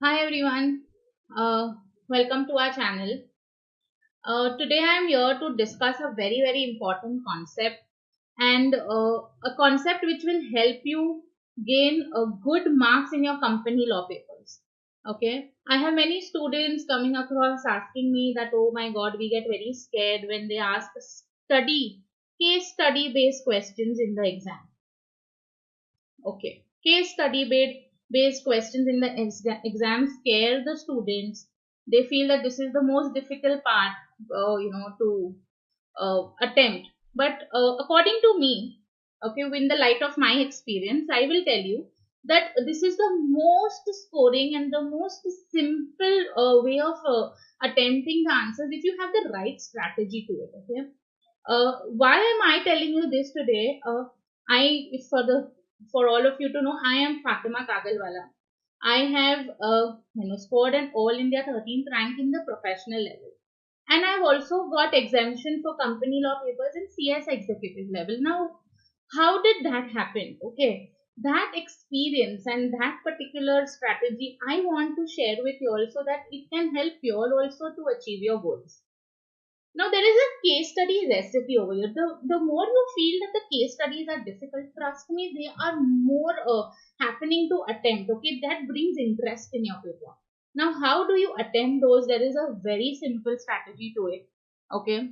Hi everyone, uh, welcome to our channel. Today I am here to discuss a very important concept and a concept which will help you gain good marks in your company law papers. Okay, I have many students coming across asking me that, oh my god, we get very scared when they ask case study based questions in the exam. Okay, case study based questions in the exam scare the students. They feel that this is the most difficult part, to attempt. But according to me, okay, in the light of my experience, I will tell you that this is the most scoring and the most simple way of attempting the answers if you have the right strategy to it. Okay, why am I telling you this today? I for all of you to know, I am Fatema Kagalwala. I have scored an All India 13th rank in the professional level, and I've also got exemption for company law papers in CS executive level. Now, how did that happen? Okay, that experience and that particular strategy I want to share with you all so that it can help you all also to achieve your goals. Now there is a case study recipe over here. The more you feel that the case studies are difficult, trust me, they are more happening to attempt. Okay, that brings interest in your paper. Now, how do you attempt those? There is a very simple strategy to it. Okay,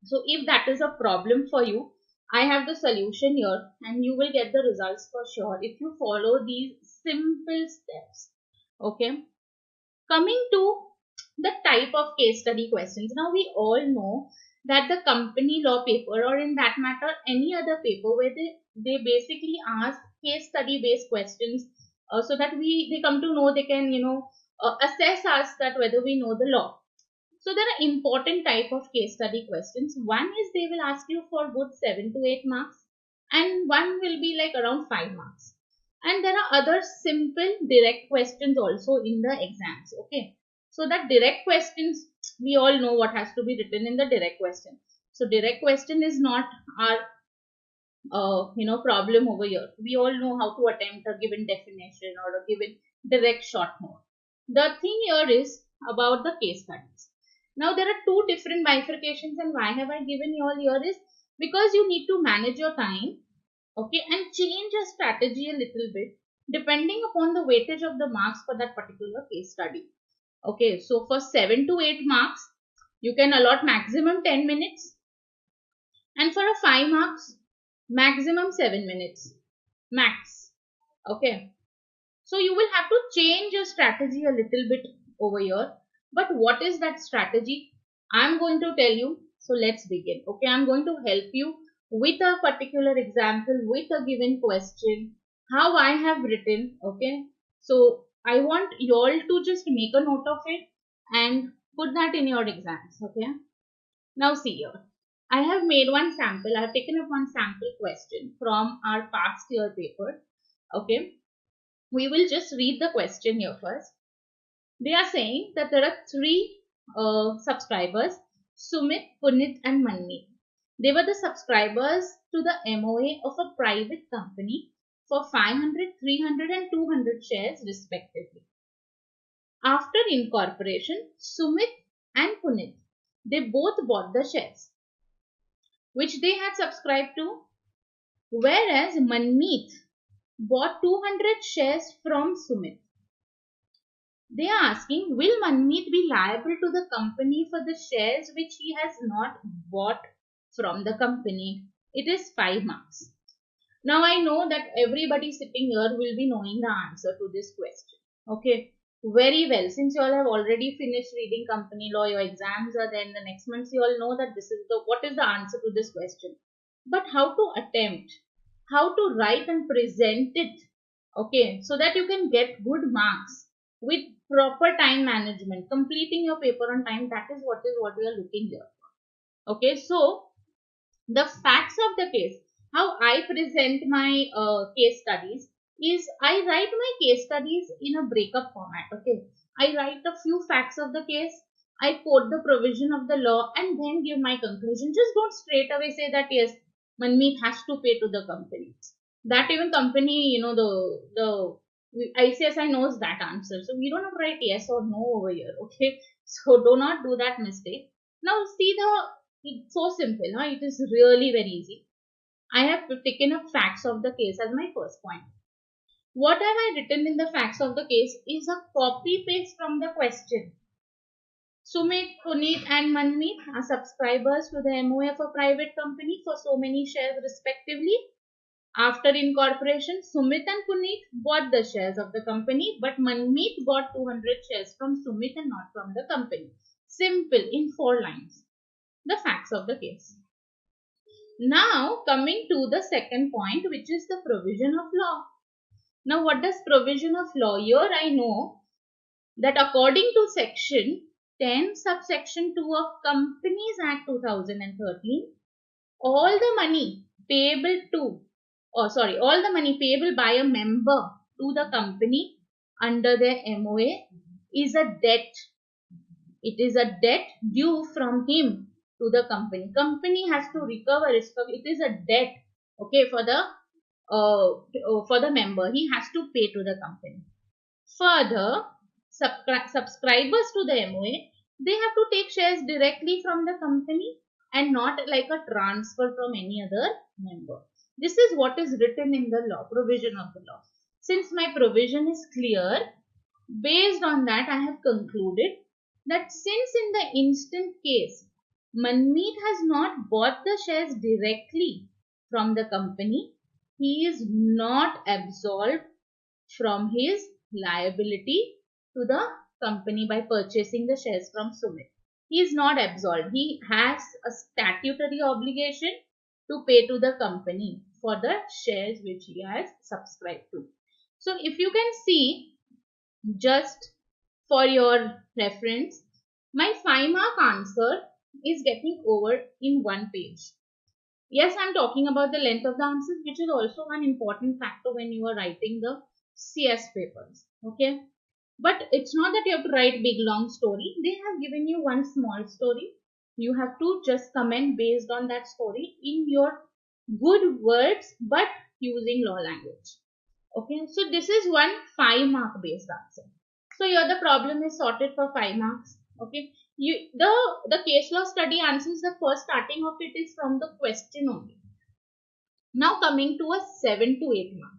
so if that is a problem for you, I have the solution here, and you will get the results for sure if you follow these simple steps. Okay, coming to the type of case study questions. Now we all know that the company law paper, or in that matter any other paper where they basically ask case study based questions, so that they come to know, they can assess us that whether we know the law. So there are important type of case study questions. One is they will ask you for good 7 to 8 marks, and one will be like around 5 marks. And there are other simple direct questions also in the exams. Okay, so that direct questions, we all know what has to be written in the direct question. So direct question is not our problem over here. We all know how to attempt a given definition or a given direct short note. The thing here is about the case studies. Now there are two different bifurcations, and why have I given you all here is because you need to manage your time, okay, and change your strategy a little bit depending upon the weightage of the marks for that particular case study. Okay, so for 7 to 8 marks, you can allot maximum 10 minutes, and for a 5 marks, maximum 7 minutes max. Okay, so you will have to change your strategy a little bit over here. But what is that strategy? I'm going to tell you. So let's begin. Okay, I'm going to help you with a particular example, with a given question, how I have written. Okay, so I want you all to just make a note of it and put that in your exams. Okay, now see here. I have made one sample. I have taken up one sample question from our past year paper. Okay, we will just read the question here first. They are saying that there are three subscribers, Sumit, Punit and Manmeet. They were the subscribers to the MOA of a private company for 500, 300 and 200 shares respectively. After incorporation, Sumit and Punit, they both bought the shares which they had subscribed to, whereas Manmeet bought 200 shares from Sumit. They are asking, will Manmeet be liable to the company for the shares which he has not bought from the company? It is 5 marks. Now I know that everybody sitting here will be knowing the answer to this question. Okay, very well. Since you all have already finished reading company law, your exams are there in the next month, you all know that this is what is the answer to this question. But how to attempt, how to write and present it, okay, so that you can get good marks with proper time management, completing your paper on time. That is what we are looking here for. Okay, so the facts of the case, how I present my case studies is I write my case studies in a breakup format. Okay, I write a few facts of the case, I quote the provision of the law, and then give my conclusion. Just don't straight away say that yes, Manmeet has to pay to the company. That even company, the ICSI knows that answer. So we don't have to write yes or no over here. Okay. So do not do that mistake. Now see it's so simple. Huh? It is really very easy. I have taken up facts of the case as my first point. What have I written in the facts of the case is a copy paste from the question. Sumit, Puneet and Manmeet are subscribers to the MOA of a private company for so many shares respectively. After incorporation, Sumit and Puneet bought the shares of the company, but Manmeet bought 200 shares from Sumit and not from the company. Simple, in 4 lines. The facts of the case. Now, coming to the second point, which is the provision of law. Now, what does provision of law? Here I know that according to section 10 subsection 2 of Companies Act 2013, all the money payable all the money payable by a member to the company under their MOA is a debt. It is a debt due from him to the company. Company has to recover it. It is a debt, okay, for the member. He has to pay to the company. Further, subscribers to the MOA, they have to take shares directly from the company and not like a transfer from any other member. This is what is written in the law, provision of the law. Since my provision is clear, based on that I have concluded that since in the instant case, Manmeet has not bought the shares directly from the company, he is not absolved from his liability to the company by purchasing the shares from Sumit. He is not absolved. He has a statutory obligation to pay to the company for the shares which he has subscribed to. So if you can see, just for your reference, my 5-mark answer is getting over in 1 page. Yes, I'm talking about the length of the answers, which is also an important factor when you are writing the CS papers. Okay. But it's not that you have to write big long story. They have given you one small story. You have to just comment based on that story in your good words, but using law language. Okay. So this is one 5-mark based answer. So here the problem is sorted for 5 marks. Okay. The case law study answers, the first starting of it is from the question only. Now coming to a 7 to 8 mark.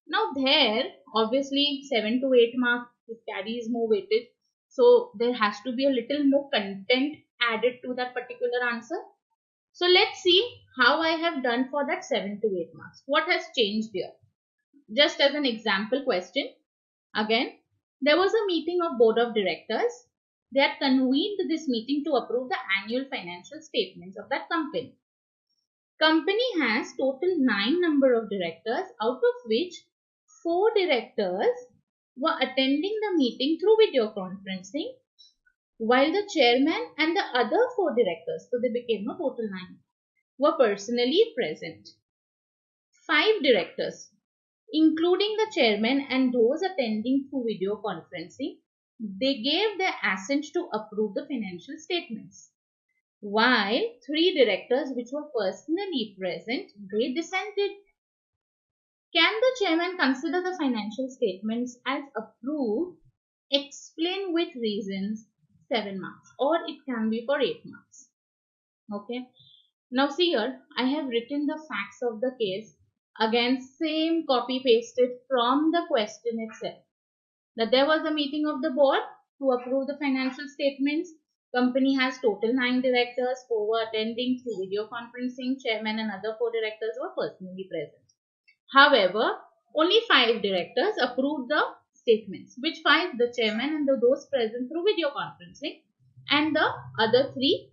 Now there obviously 7 to 8 mark carries more weightage. So there has to be a little more content added to that particular answer. So let's see how I have done for that 7 to 8 marks. What has changed here? Just as an example question. Again, there was a meeting of board of directors. They had convened this meeting to approve the annual financial statements of that company. Company has total 9 number of directors, out of which 4 directors were attending the meeting through video conferencing, while the chairman and the other 4 directors, so they became a total 9, were personally present. 5 directors, including the chairman and those attending through video conferencing, they gave their assent to approve the financial statements, while 3 directors which were personally present, they dissented. Can the chairman consider the financial statements as approved? Explain with reasons. 7 marks, or it can be for 8 marks. Okay. Now see here, I have written the facts of the case. Again, same copy pasted from the question itself. That there was a meeting of the board to approve the financial statements. Company has total 9 directors, 4 were attending through video conferencing. Chairman and other 4 directors were personally present. However, only 5 directors approved the statements. Which 5? The chairman and those present through video conferencing, and the other 3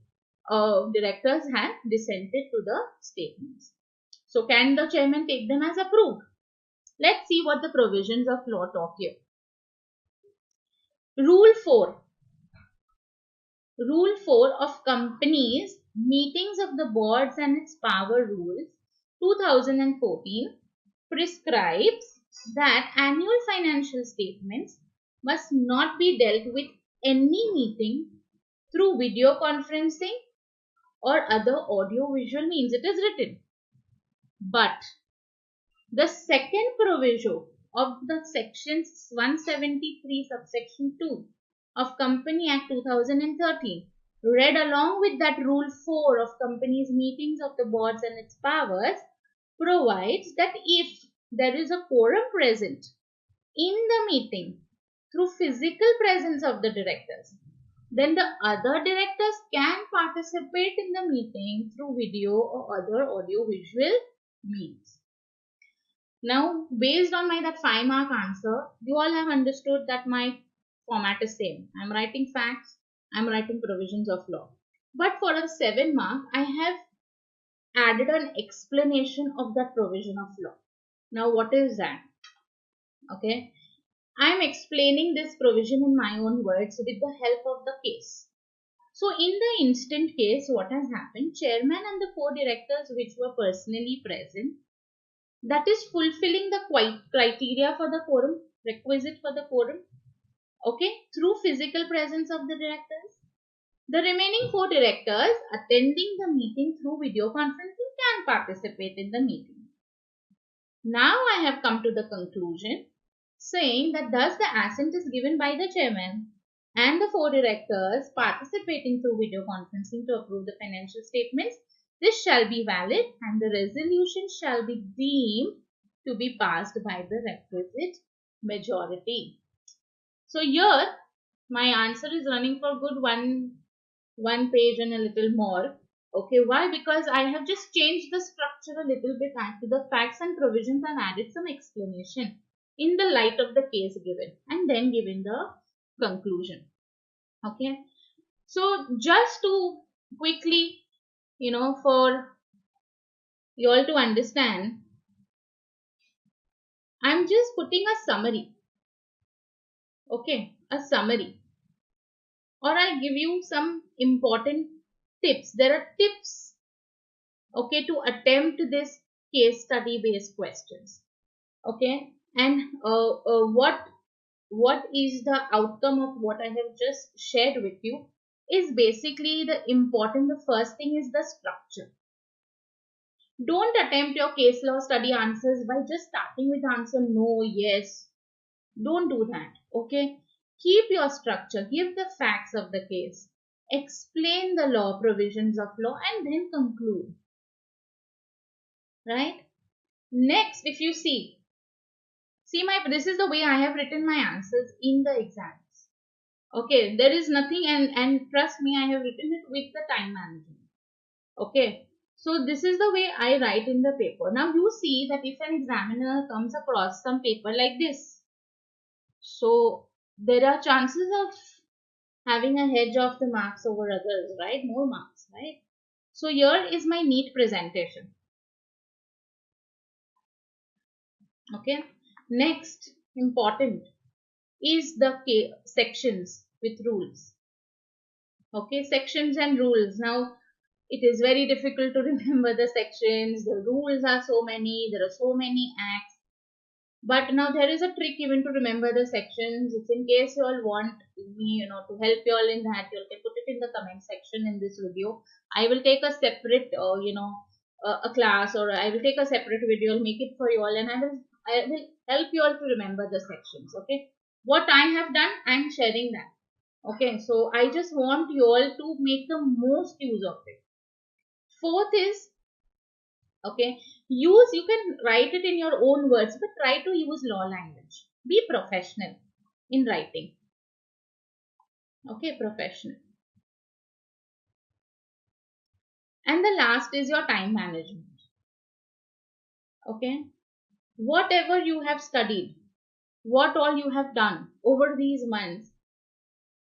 directors have dissented to the statements. So can the chairman take them as approved? Let's see what the provisions of law talk here. Rule 4. Rule 4 of Companies Meetings of the Boards and its Power Rules 2014 prescribes that annual financial statements must not be dealt with any meeting through video conferencing or other audio visual means. It is written. But The second proviso of the sections 173 subsection 2 of Company Act 2013, read along with that rule 4 of companies meetings of the boards and its powers, provides that if there is a quorum present in the meeting through physical presence of the directors, then the other directors can participate in the meeting through video or other audio visual means. Now, based on my that 5-mark answer, you all have understood that my format is same. I'm writing facts, I'm writing provisions of law. But for a 7-mark, I have added an explanation of that provision of law. Now, what is that? Okay, I'm explaining this provision in my own words with the help of the case. So, in the instant case, what has happened? Chairman and the 4 directors which were personally present, that is fulfilling the criteria for the quorum, requisite for the quorum, okay, through physical presence of the directors. The remaining 4 directors attending the meeting through video conferencing can participate in the meeting. Now I have come to the conclusion saying that thus the assent is given by the chairman and the 4 directors participating through video conferencing to approve the financial statements. This shall be valid and the resolution shall be deemed to be passed by the requisite majority. So here my answer is running for good one page and a little more. Okay, why? Because I have just changed the structure a little bit, added to the facts and provisions and added some explanation in the light of the case given and then given the conclusion. Okay, so just to quickly, for you all to understand, I'm just putting a summary. Okay, a summary, or I'll give you some important tips. There are tips, okay, to attempt this case study based questions. Okay, and what is the outcome of what I have just shared with you is basically the first thing is the structure. Don't attempt your case law study answers by just starting with answer no, yes. Don't do that. Okay, keep your structure, give the facts of the case, explain the law, provisions of law, and then conclude. Right? Next, if you see this is the way I have written my answers in the exams. Okay, there is nothing, and trust me, I have written it with the time management. Okay, so this is the way I write in the paper. Now you see that if an examiner comes across some paper like this, so there are chances of having a hedge of the marks over others, right? More marks, right? So here is my neat presentation. Okay, next important is the sections with rules. Okay, sections and rules. Now it is very difficult to remember the sections. The rules are so many. There are so many acts. But now there is a trick even to remember the sections. It's in case you all want me, to help you all in that, you can put it in the comment section in this video. I will take a separate, a class, or I will take a separate video, I'll make it for you all, and I will help you all to remember the sections. Okay, what I have done, I am sharing that. Okay, so I just want you all to make the most use of it. Fourth is, okay, you can write it in your own words, but try to use law language. Be professional in writing. Okay, professional. And the last is your time management. Okay, whatever you have studied, what all you have done over these months,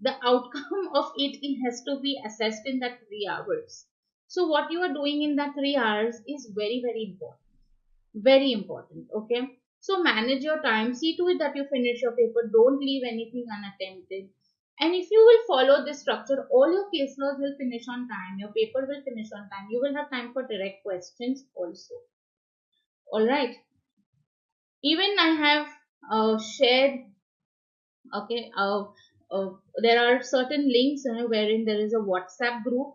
the outcome of it has to be assessed in that 3 hours. So what you are doing in that 3 hours is very, very important. Very important. Okay, so manage your time, see to it that you finish your paper, don't leave anything unattempted, and if you will follow this structure, all your case laws will finish on time, your paper will finish on time, you will have time for direct questions also. All right, even I have shared, okay, there are certain links wherein there is a WhatsApp group,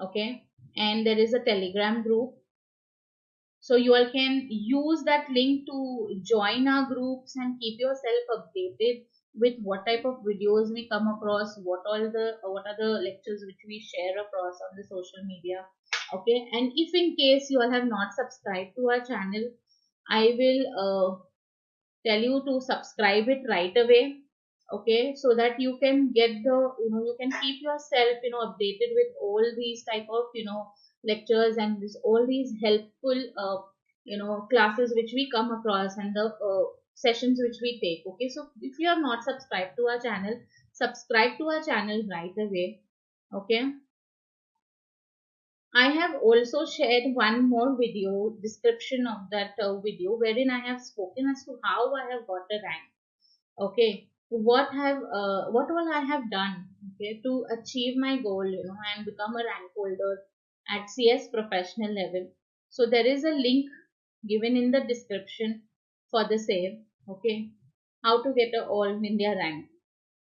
okay, and there is a Telegram group. So you all can use that link to join our groups and keep yourself updated with what type of videos we come across, what are the lectures which we share across on the social media. Okay, and if in case you all have not subscribed to our channel, I will tell you to subscribe it right away. Okay, so that you can get the, you can keep yourself, updated with all these type of, lectures and all these helpful, classes which we come across, and the sessions which we take. Okay, so if you are not subscribed to our channel, subscribe to our channel right away. Okay, I have also shared one more video description of that video, wherein I have spoken as to how I have got a rank. Okay, what all I have done, okay, to achieve my goal, and become a rank holder at CS professional level. So there is a link given in the description for the same. Okay, how to get a all India rank.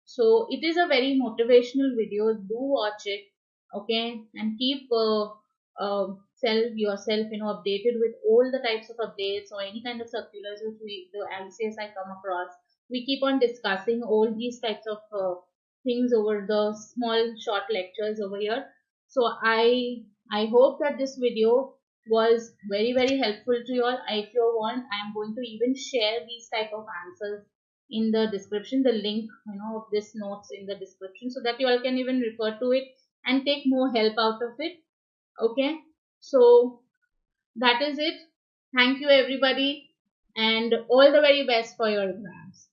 So it is a very motivational video. Do watch it, okay, and keep yourself, updated with all the types of updates or any kind of circulars which the LCS I come across. We keep on discussing all these types of things over the small short lectures over here. So I hope that this video was very helpful to you all. If you want, I am going to even share these type of answers in the description, the link, of this notes in the description, so that you all can even refer to it and take more help out of it. Okay, so that is it. Thank you everybody, and all the very best for your exams.